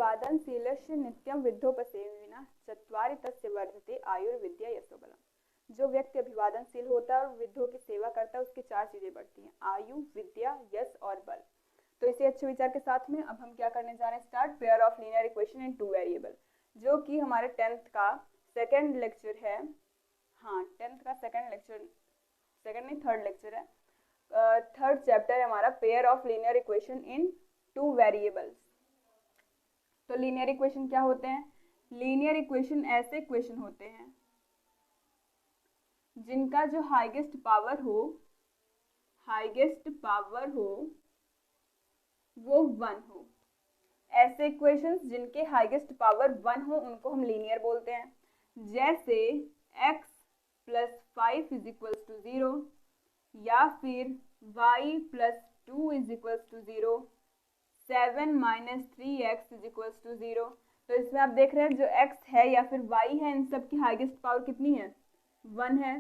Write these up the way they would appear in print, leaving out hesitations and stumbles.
अभिवादनशीलस्य नित्यं विद्धोपसेविनः चत्वारि तस्य वर्धते आयुर्विद्या यशोबलम्। जो व्यक्ति अभिवादनशील होता है और विद्धों की सेवा करता है उसकी चार चीजें बढ़ती हैं, आयु, विद्या, यश और बल। तो इसी अच्छे विचार के साथ में अब हम क्या करने जा रहे हैं, start pair of linear equation in two variable, जो कि हमारे 10th का सेकेंड लेक्चर है। हाँ, 10th का थर्ड लेक्चर है। थर्ड चैप्टर है हमारा pair of linear equation in two variables. तो लीनियर इक्वेशन क्या होते हैं? लीनियर इक्वेशन ऐसे इक्वेशन होते हैं जिनका जो हाईएस्ट पावर हो वो 1 हो। ऐसे इक्वेशंस जिनके हाईएस्ट पावर 1 हो उनको हम लीनियर बोलते हैं। जैसे x + 5 = 0 या फिर y + 2 = 0, 7 - 3x = 0। तो इसमें आप देख रहे हैं जो x है या फिर y है, इन सब की हाईएस्ट पावर कितनी है? 1 है।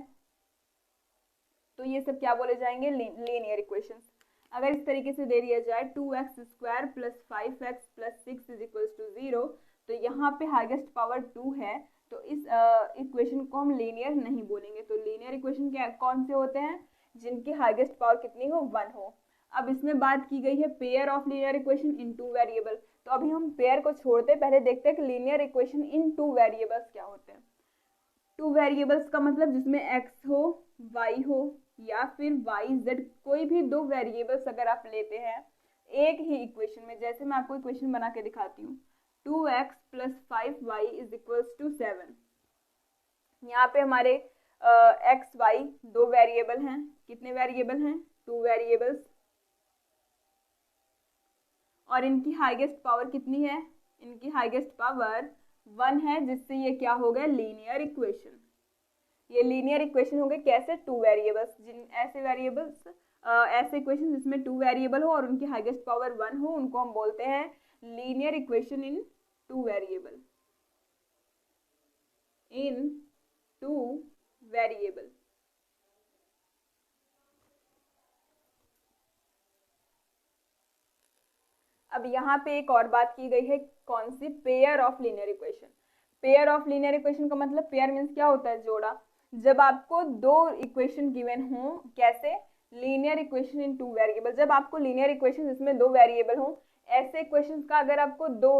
तो ये सब क्या बोले जाएंगे? Linear equations. अगर इस तरीके से दे दिया जाए 2x² + 5x + 6 = 0, तो यहाँ पे हाईएस्ट पावर 2 है, तो इस इक्वेशन को हम लीनियर नहीं बोलेंगे। तो लीनियर इक्वेशन क्या कौन से होते हैं? जिनकी हाईएस्ट पावर कितनी हो? 1 हो। अब इसमें बात की गई है pair of linear equation in two variable. तो अभी हम पेयर को छोड़ते पहले देखते हैं कि linear equation in two variables क्या होते हैं। टू वेरिएबल्स का मतलब जिसमें x हो, y हो या फिर y, z, कोई भी दो वेरिएबल्स अगर आप लेते हैं एक ही इक्वेशन में। जैसे मैं आपको इक्वेशन बना के दिखाती हूँ, 2x + 5y = 7। यहाँ पे हमारे x, y दो वेरिएबल हैं। कितने वेरिएबल हैं? 2 वेरिएबल्स। और इनकी हाईएस्ट पावर कितनी है? इनकी हाईएस्ट पावर 1 है, जिससे ये क्या हो गया? Linear equation. ये लीनियर इक्वेशन हो गए कैसे? 2 वेरिएबल्स। ऐसे इक्वेशन जिसमें 2 वेरिएबल हो और उनकी हाईएस्ट पावर 1 हो, उनको हम बोलते हैं linear equation in two variable. अब यहाँ पे एक और बात की गई है, कौन सी? Pair of linear equation. Pair of linear equation का मतलब, पेयर मीन्स क्या होता है? जोड़ा। जब आपको दो इक्वेशन गिवन हो, कैसे? Linear equation in two variable. जब आपको लीनियर इक्वेशन जिसमें दो वेरिएबल हो, ऐसे इक्वेशंस का अगर आपको दो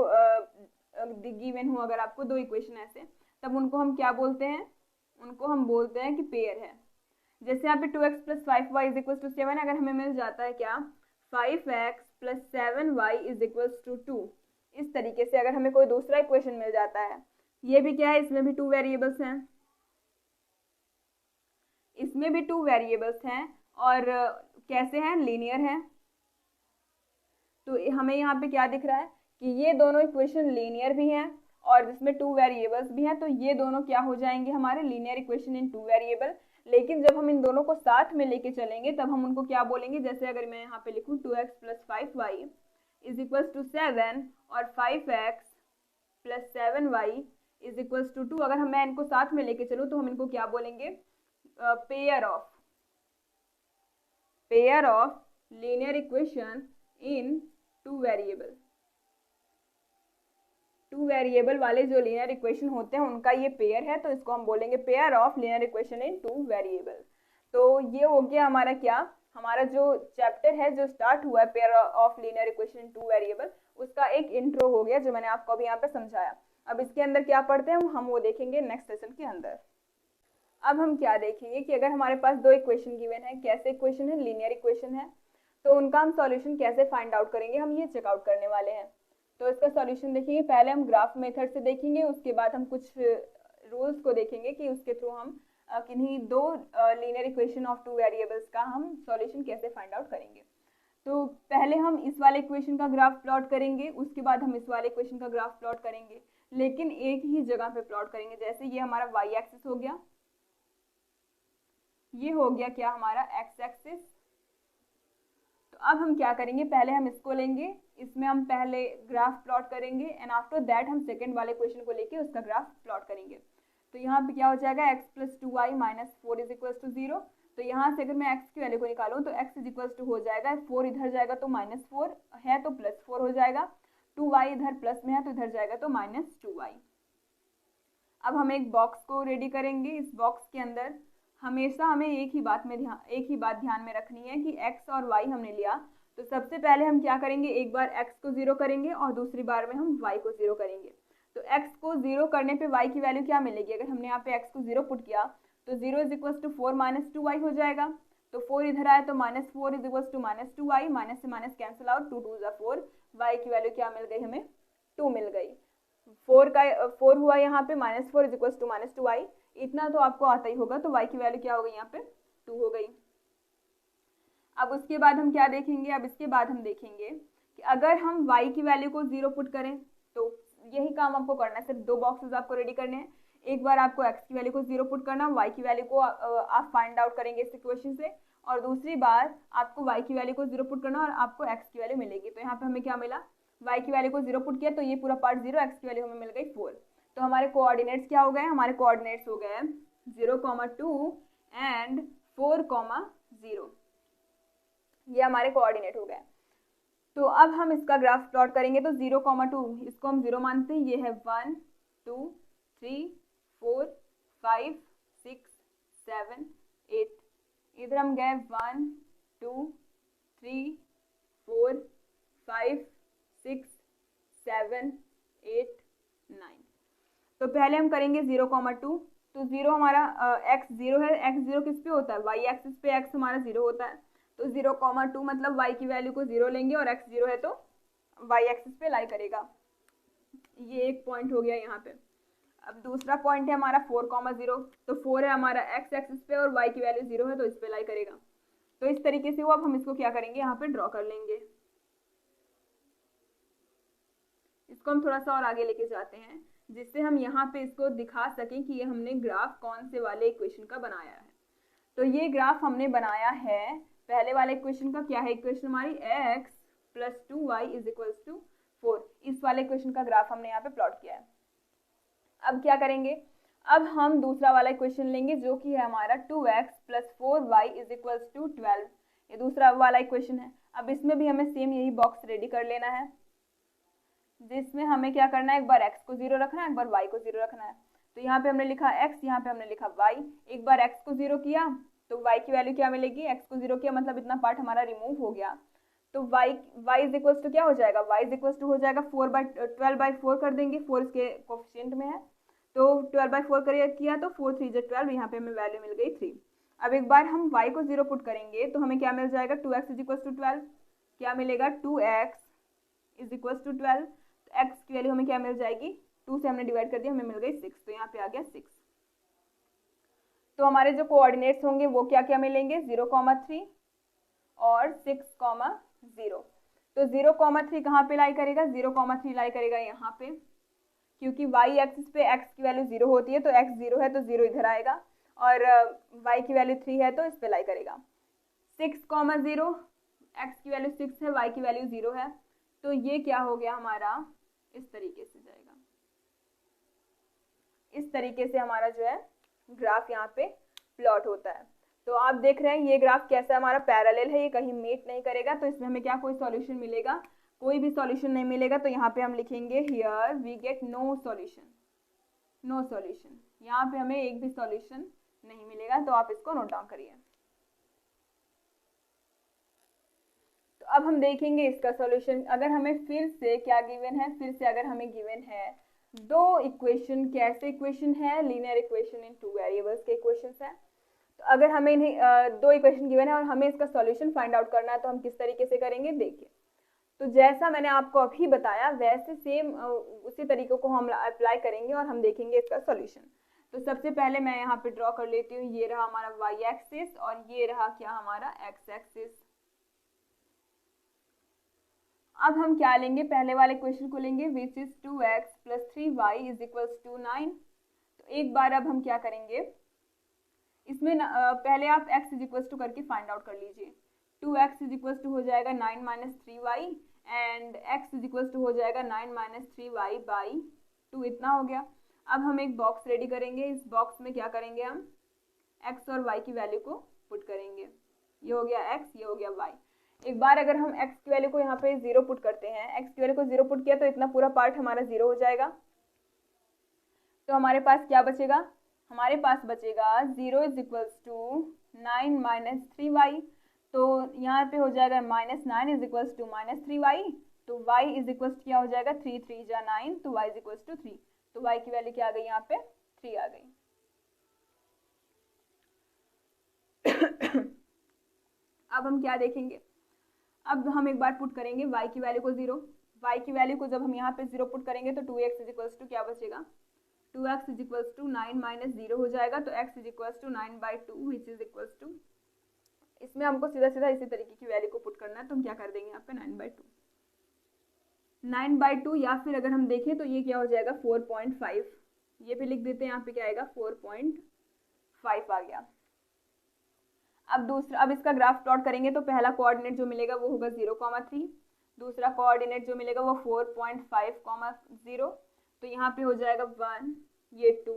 गिवन हो, अगर आपको दो इक्वेशन ऐसे, तब उनको हम क्या बोलते हैं? उनको हम बोलते हैं कि पेयर है। जैसे यहाँ पे 2x + 5y = 7, अगर हमें मिल जाता है क्या? 5x + 7y = 2। इस तरीके से अगर हमें कोई दूसरा इक्वेशन मिल जाता है, ये भी क्या है? इसमें भी 2 वेरिएबल्स हैं। इसमें भी 2 वेरिएबल्स हैं और कैसे हैं? लीनियर हैं। तो हमें यहाँ पे क्या दिख रहा है कि ये दोनों इक्वेशन लीनियर भी हैं और जिसमें 2 वेरिएबल्स भी हैं, तो ये दोनों क्या हो जाएंगे? हमारे linear equation in two variable. लेकिन जब हम इन दोनों को साथ में लेके चलेंगे तब हम उनको क्या बोलेंगे? जैसे अगर मैं यहाँ पे लिखूँ 2x + 5y = 7 और 5x + 7y = 2, अगर मैं इनको साथ में लेके चलूँ तो हम इनको क्या बोलेंगे? Pair of linear equation in two variable. Two variable वाले जो लीनियर इक्वेशन होते हैं उनका ये पेयर है, तो इसको हम बोलेंगे pair of linear equation in two variable. तो ये हो गया हमारा क्या? हमारा जो चैप्टर है जो स्टार्ट हुआ है pair of linear equation in two variable, उसका एक इंट्रो हो गया जो मैंने आपको अभी यहाँ पे समझाया। अब इसके अंदर क्या पढ़ते हैं हम वो देखेंगे नेक्स्ट सेशन के अंदर। अब हम क्या देखेंगे कि अगर हमारे पास दो इक्वेशन गिवन है, कैसे इक्वेशन है? लीनियर इक्वेशन है, तो उनका हम सॉल्यूशन कैसे फाइंड आउट करेंगे, हम ये चेकआउट करने वाले हैं। तो इसका सॉल्यूशन देखेंगे, पहले हम ग्राफ मेथड से देखेंगे, उसके बाद हम कुछ रूल्स को देखेंगे कि उसके थ्रू हम किन्हीं दो linear equation of two variables का हम सॉल्यूशन कैसे फाइंड आउट करेंगे। तो पहले हम इस वाले इक्वेशन का ग्राफ प्लॉट करेंगे, उसके बाद हम इस वाले इक्वेशन का ग्राफ प्लॉट करेंगे, लेकिन एक ही जगह पे प्लॉट करेंगे। जैसे ये हमारा y एक्सिस हो गया, ये हो गया क्या? हमारा x एक्सिस। तो अब हम क्या करेंगे? पहले हम इसको लेंगे, इसमें हम पहले ग्राफ प्लॉट करेंगे एंड आफ्टर दैट हम सेकंड वाले क्वेश्चन को लेके उसका ग्राफ प्लॉट करेंगे। तो यहाँ पे क्या हो जाएगा? x + 2y - 4 = 0। तो यहाँ से अगर मैं x की वैल्यू को निकालूँ तो x = हो जाएगा, 4 इधर जाएगा तो -4 है तो +4 हो जाएगा। 2y इधर प्लस में है तो इधर जाएगा तो -2y। अब हम एक बॉक्स को रेडी करेंगे। इस बॉक्स के अंदर हमेशा हमें एक ही बात ध्यान में रखनी है कि x और y हमने लिया, तो सबसे पहले हम क्या करेंगे, एक बार x को 0 करेंगे और दूसरी बार में हम y को 0 करेंगे। तो x को 0 करने पे y की वैल्यू क्या मिलेगी, अगर हमने यहाँ पे x को 0 पुट किया तो 0 = 4 - 2y हो जाएगा। तो 4 इधर आया तो -4 = -2y, माइनस से माइनस कैंसिल आउट, 2 2 = 4, y की वैल्यू क्या मिल गई हमें, 2 मिल गई। 4 हुआ यहाँ पे, -4 = -2y, इतना तो आपको आता ही होगा। तो y की वैल्यू क्या हो गई यहाँ पे, 2 हो गई। अब उसके बाद हम क्या देखेंगे, अब इसके बाद हम देखेंगे कि अगर हम y की वैल्यू को 0 पुट करें तो यही काम आपको करना है, सिर्फ 2 बॉक्सेस आपको रेडी करने हैं। एक बार आपको x की वैल्यू को 0 पुट करना, y की वैल्यू को आप फाइंड आउट करेंगे इस इक्वेशन से, और दूसरी बार आपको y की वैल्यू को 0 पुट करना और आपको x की वैल्यू मिलेगी। तो यहाँ पे हमें क्या मिला, y की वैल्यू को 0 पुट किया तो ये पूरा पार्ट 0, x की वैल्यू हमें मिल गई 4। तो हमारे कोऑर्डिनेट्स क्या हो गए, हमारे कोऑर्डिनेट्स हो गए 0,2 एंड 4,0, ये हमारे कोऑर्डिनेट हो गए। तो अब हम इसका ग्राफ प्लॉट करेंगे। तो 0,2 इसको हम 0 मानते हैं, ये है 1 2 3 4 5 6 7 8, इधर हम गए 1 2 3 4 5 6 7 8 9। तो पहले हम करेंगे 0,2। तो 0 हमारा x 0 है, x 0 किस पे होता है, y एक्सिस पे x हमारा 0 होता है। तो 0,2 मतलब y की वैल्यू को 0 लेंगे और x 0 है तो y एक्सिस पे लाई करेगा। ये एक पॉइंट हो गया यहाँ पे। अब दूसरा पॉइंट है हमारा 4,0। तो 4 है हमारा x एक्सिस पे और y की वैल्यू 0 है तो इस पे लाई करेगा। तो इस तरीके से वो अब हम इसको क्या करेंगे, यहाँ पे ड्रॉ कर लेंगे। इसको हम थोड़ा सा और आगे लेके जाते हैं जिससे हम यहाँ पे इसको दिखा सकें कि ये हमने ग्राफ कौन से वाले इक्वेशन का बनाया है। तो ये ग्राफ हमने बनाया है पहले वाले इक्वेशन का। क्या है इक्वेशन हमारी, x + 2y = 4। इस वाले इक्वेशन का ग्राफ हमने यहाँ पे प्लॉट किया है। अब क्या करेंगे, अब हम दूसरा वाला इक्वेशन लेंगे जो कि है हमारा 2x + 4y = 12। ये दूसरा वाला इक्वेशन है। अब इसमें भी हमें सेम यही बॉक्स रेडी कर लेना है जिसमें हमें क्या करना है, एक बार x को 0 रखना है, एक बार y को 0 रखना है। तो यहाँ पे हमने लिखा x, यहाँ पे हमने लिखा y। एक बार x को 0 किया तो y की वैल्यू क्या मिलेगी, x को 0 किया मतलब इतना पार्ट हमारा रिमूव हो गया। तो y = क्या हो जाएगा, y = हो जाएगा 12/4 कर देंगे, 4 इसके कोफिशिएंट में है तो 12/4 किया तो 4 3 = 12, यहाँ पे हमें वैल्यू मिल गई 3। अब एक बार हम y को 0 पुट करेंगे तो हमें क्या मिल जाएगा, 2x = 12। क्या मिलेगा, 2x = 12। x की वैल्यू हमें क्या मिल जाएगी, 2 से हमने डिवाइड कर दिया, हमें मिल गई 6। तो यहाँ पे आ गया 6। तो हमारे जो कोऑर्डिनेट्स होंगे वो क्या क्या मिलेंगे, 0,3 और 6,0। तो 0,3 कहाँ पे लाई करेगा, 0,3 लाई करेगा यहाँ पे, क्योंकि y एक्सिस पे x की वैल्यू 0 होती है तो x 0 है तो 0 इधर आएगा और y की वैल्यू 3 है तो इस पे लाई करेगा। 6,0, x की वैल्यू 6 है, y की वैल्यू 0 है, तो ये क्या हो गया हमारा, इस तरीके से जाएगा। इस तरीके से हमारा जो है ग्राफ यहाँ पे प्लॉट होता है। तो आप देख रहे हैं ये ग्राफ कैसा हमारा पैरेलल है, ये कहीं मीट नहीं करेगा, तो इसमें हमें क्या कोई सॉल्यूशन मिलेगा, कोई भी सॉल्यूशन नहीं मिलेगा। तो यहाँ पे हम लिखेंगे here we get no solution, no solution. यहाँ पे हमें एक भी सॉल्यूशन नहीं मिलेगा, तो आप इसको नोट डाउन करिए। तो अब हम देखेंगे इसका सॉल्यूशन। अगर हमें फिर से क्या गिवन है, फिर से अगर हमें गिवन है दो इक्वेशन, कैसे इक्वेशन है, लीनियर इक्वेशन इन 2 वेरिएबल्स के इक्वेशंस है। तो अगर हमें इन्हें दो इक्वेशन गिवन है और हमें इसका सॉल्यूशन फाइंड आउट करना है तो हम किस तरीके से करेंगे, देखिए। तो जैसा मैंने आपको अभी बताया वैसे सेम उसी तरीकों को हम अप्लाई करेंगे और हम देखेंगे इसका सॉल्यूशन। तो सबसे पहले मैं यहाँ पे ड्रॉ कर लेती हूँ, ये रहा हमारा y एक्सिस और ये रहा क्या हमारा x एक्सिस। अब हम क्या लेंगे, पहले वाले क्वेश्चन को लेंगे विच इज 2x + 3y = 9। तो एक बार अब हम क्या करेंगे, इसमें पहले आप x = करके फाइंड आउट कर लीजिए। 2x = हो जाएगा 9 - 3y एंड x हो जाएगा 9 - 3y/2, इतना हो गया। अब हम एक बॉक्स रेडी करेंगे, इस बॉक्स में क्या करेंगे, हम x और y की वैल्यू को पुट करेंगे। ये हो गया x, ये हो गया y। एक बार अगर हम x की वैल्यू को यहाँ पे 0 पुट करते हैं, x की वैल्यू को 0 पुट किया तो इतना पूरा पार्ट हमारा 0 हो जाएगा। तो हमारे पास क्या बचेगा, हमारे पास बचेगा 0 is equals to 9 minus 3y। तो यहाँ पे हो जाएगा -9 इज इक्वल्स टू -3y। तो y इज इक्वल्स क्या हो जाएगा, 3 3 जा 9, तो y इज इक्वल्स टू 3। तो y की वैल्यू क्या आ गई, यहाँ पे 3 आ गई। अब हम क्या देखेंगे, अब हम एक बार पुट करेंगे y की वैल्यू को 0। y की वैल्यू को जब हम यहाँ पे 0 पुट करेंगे तो 2x इज इक्वल्स टू क्या बचेगा, 2x is equals to 9 minus 0 हो जाएगा। तो x is equals to 9/2 which is equals to, इसमें हमको सीधा सीधा इसी तरीके की वैल्यू को पुट करना है, तो हम क्या कर देंगे यहाँ पे 9/2 या फिर अगर हम देखें तो ये क्या हो जाएगा 4.5, ये भी लिख देते हैं, यहाँ पे क्या आएगा 4.5 आ गया। अब इसका ग्राफ प्लॉट करेंगे तो पहला कोऑर्डिनेट जो मिलेगा वो होगा 0,3, दूसरा कोऑर्डिनेट जो मिलेगा वो 4.5,0। तो यहाँ पे हो जाएगा 1, ये 2,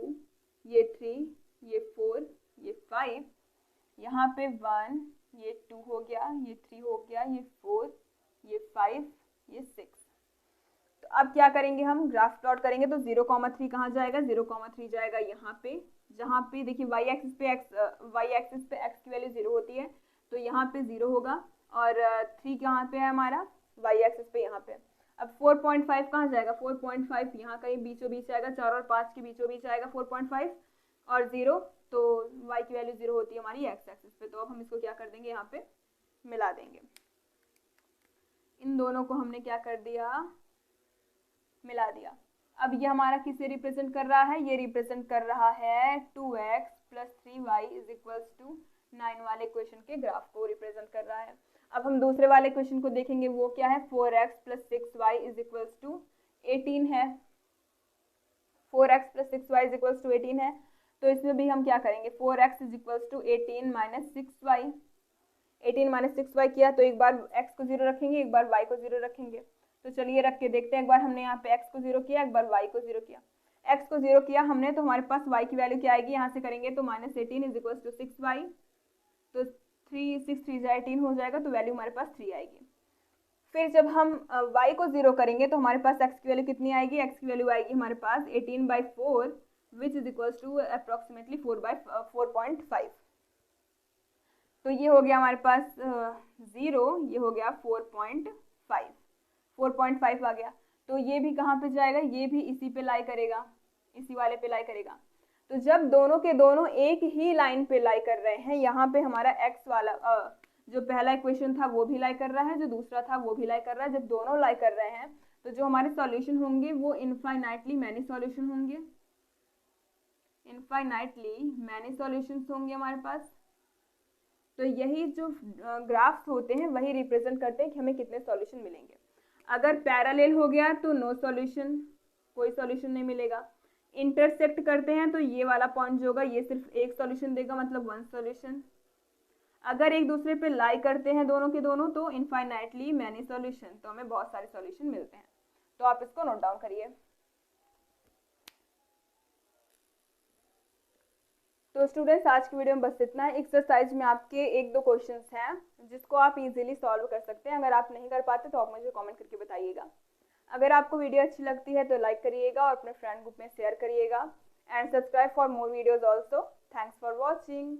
ये 3, ये 4, ये 5, यहाँ पे 1, ये 2 हो गया, ये 3 हो गया, ये 4, ये 5, ये 6। तो अब क्या करेंगे, हम ग्राफ प्लॉट करेंगे तो 0,3 कहाँ जाएगा, 0,3 जाएगा यहाँ पे, जहाँ पे देखिए y एक्सिस पे x की वैल्यू 0 होती है, तो यहाँ पे 0 होगा। और 3 कहाँ पे है हमारा, y एक्सिस पे यहाँ पे। अब 4.5 कहाँ जाएगा, 4.5 यहाँ कहीं बीचों बीच आएगा, 4 और 5 के बीचों बीच आएगा 4.5 और 0, तो y की वैल्यू 0 होती है हमारी x एक्सिस पे। तो अब हम इसको क्या कर देंगे, यहाँ पे मिला देंगे। इन दोनों को हमने क्या कर दिया, मिला दिया। अब ये हमारा किसे रिप्रेजेंट कर रहा है, ये रिप्रेजेंट कर रहा है 2x plus 3y is equals to 9 वाले क्वेश्चन के ग्राफ को रिप्रेजेंट कर रहा है। अब हम दूसरे वाले क्वेश्चन को देखेंगे, वो क्या है, 4x plus 6y is equals to 18 है। 4x plus 6y is equals to 18 है, तो इसमें भी हम क्या करेंगे, 4x is equals to 18 minus 6y। 18 minus 6y किया तो एक बार x को 0 रखेंगे, एक बार y को 0 रखेंगे। तो चलिए रख के देखते हैं, एक बार हमने यहाँ पे x को 0 किया, एक बार y को 0 किया। x को 0 किया हमने तो हमारे पास y की वैल्यू क्या आएगी, यहाँ से करेंगे तो -18 इज इक्वल्स टू 6y। तो 6 3 18 हो जाएगा, तो वैल्यू हमारे पास 3 आएगी। फिर जब हम y को 0 करेंगे तो हमारे पास x की वैल्यू कितनी आएगी, x की वैल्यू आएगी हमारे पास 18/4 which is equals to approximately 4/4.5। तो ये हो गया हमारे पास 0, ये हो गया 4.5 आ गया। तो ये भी कहाँ पे जाएगा, ये भी इसी पे लाई करेगा, इसी वाले पे लाई करेगा। तो जब दोनों के दोनों एक ही लाइन पे लाई कर रहे हैं, यहाँ पे हमारा x वाला जो पहला इक्वेशन था वो भी लाई कर रहा है, जो दूसरा था वो भी लाई कर रहा है। जब दोनों लाई कर रहे हैं तो जो हमारे सॉल्यूशन होंगे वो इनफाइनाइटली मैनी सॉल्यूशन होंगे, इनफाइनाइटली मैनी सॉल्यूशंस होंगे हमारे पास। तो यही जो ग्राफ्स होते हैं वही रिप्रेजेंट करते हैं कि हमें कितने सॉल्यूशन मिलेंगे। अगर पैरेलल हो गया तो नो सॉल्यूशन, कोई सॉल्यूशन नहीं मिलेगा। इंटरसेक्ट करते हैं तो ये वाला पॉइंट जो होगा ये सिर्फ एक सॉल्यूशन देगा, मतलब 1 सॉल्यूशन। अगर एक दूसरे पे लाई करते हैं दोनों के दोनों तो इनफाइनाइटली मैनी सॉल्यूशन, तो हमें बहुत सारे सॉल्यूशन मिलते हैं। तो आप इसको नोट डाउन करिए। तो स्टूडेंट्स आज की वीडियो में बस इतना है। एक्सरसाइज में आपके 1-2 क्वेश्चंस हैं जिसको आप इजीली सॉल्व कर सकते हैं। अगर आप नहीं कर पाते तो आप मुझे कमेंट करके बताइएगा। अगर आपको वीडियो अच्छी लगती है तो लाइक करिएगा और अपने फ्रेंड ग्रुप में शेयर करिएगा and subscribe for more videos also. Thanks for watching.